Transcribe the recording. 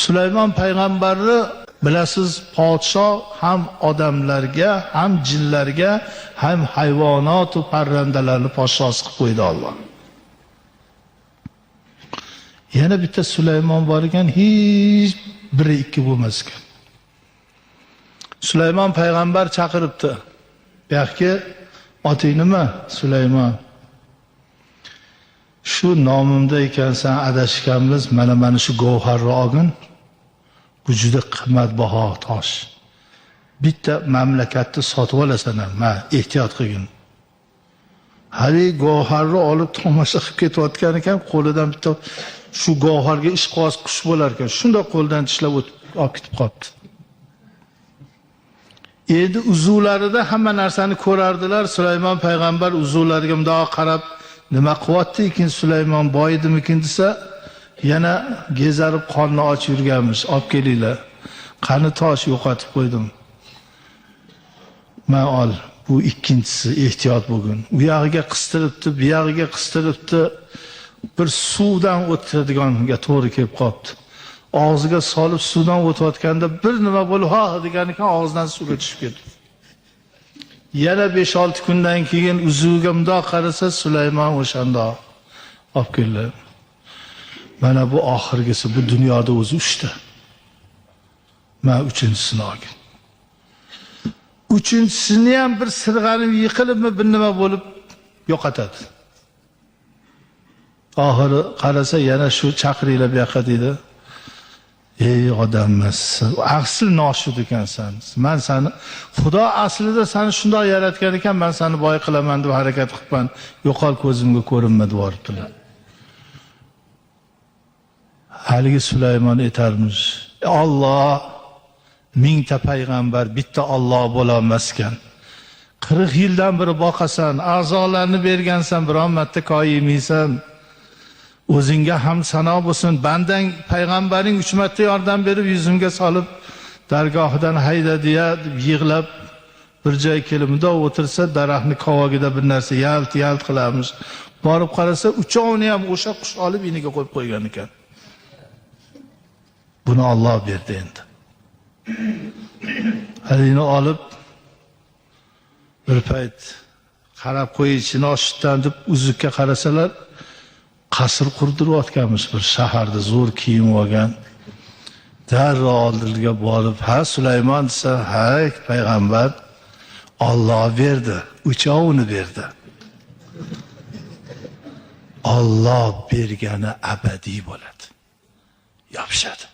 Sulaymon payg'ambarni bilasiz, podshoh ham odamlarga, ham jinlarga, ham hayvonot va parrandalarni podshosi qilib qo'ydi Alloh. Yana bitta Sulaymon bor ekan, hech biri ikki bo'lmas ekan. Sulaymon payg'ambar chaqiribdi. Bu yoqqa oting nima? Sulaymon. Shu nomimda ekansan, adashganmiz, mana shu govharni olgin. Bu juda qimmatbaho tosh. Bitta mamlakatni sotib olasan ham, ehtiyot qilgin. Hali govharni olib tomosha qilib ketayotgan ekan, qo'lidan bitta shu govharga ishqoz qush bo'lar ekan, shunda qo'ldan tishlab olib ketib qolibdi. Endi uzuvlarida hamma narsani ko'rardilar. Sulaymon payg'ambar uzuvlariga mundoq qarab, nima qilyapti ekan Sulaymon, boydimikin desa, yana gezarib qonni och yurganmish. Olib kelinglar. Qani tosh yo'qotib qo'ydim. Men ol. Bu ikkinchisi, ehtiyot bo'lgin. U yog'iga qistiribdi, bu yog'iga qistiribdi. Bir suvdan o'tadiganiga to'g'ri kelib qolibdi. Og'ziga solib suvdan o'tayotganda bir nima bo'lib, ha degan ekan, og'zidan suvga tushib ketdi. Yana 5-6 kundan keyin uzuviga mundoq qarasa, Sulaymon o'shanda olib keldi. Mana bu oxirgisi, bu dunyoda o'zi 3 ta. Men 3-chisini olgan. 3-chisini ham bir sirg'anib yiqilibmi, bir nima bo'lib yo'qotadi. Oxiri qarasa yana shu chaqiringlar bu yoqqa deydi. Ey odammas, asl noshud ekansan. Men seni Xudo aslida seni shunday yaratgan ekan, men seni boy qilaman deb harakat qilibman. Yo'qol ko'zimga ko'rinma deb o'ribdilar. Haligi Sulaymon aytarmish, Alloh mingta payg'ambar, bitta Alloh bo'la olmas ekan. 40 yildan beri boqasan, a'zolarni bergansan, biron marta koyiymaysan. O'zingga ham sano bo'lsin. Bandang payg'ambaring 3 marta yordam berib yuzimga solib dargohidan haydadiya yig'lab bir joy kelib mundoq o'tirsa, daraxtni qovog'ida bir narsa yalt qilarmish. Borib qarasa, uchovini ham o'sha qush olib iniga qo'yib qo'ygan ekan. Buni Alloh berdi endi. Halini olib bir payt qarab qo'yishini oshitdan deb uzukka qarasalar, qasr qurdirayotganmiz bir shaharda, zo'r kiyim olgan. Darrov oldiga borib, ha Sulaymon desa, ha payg'ambar, Alloh berdi, uchovini berdi. Alloh bergani abadiy bo'ladi. Yopishadi.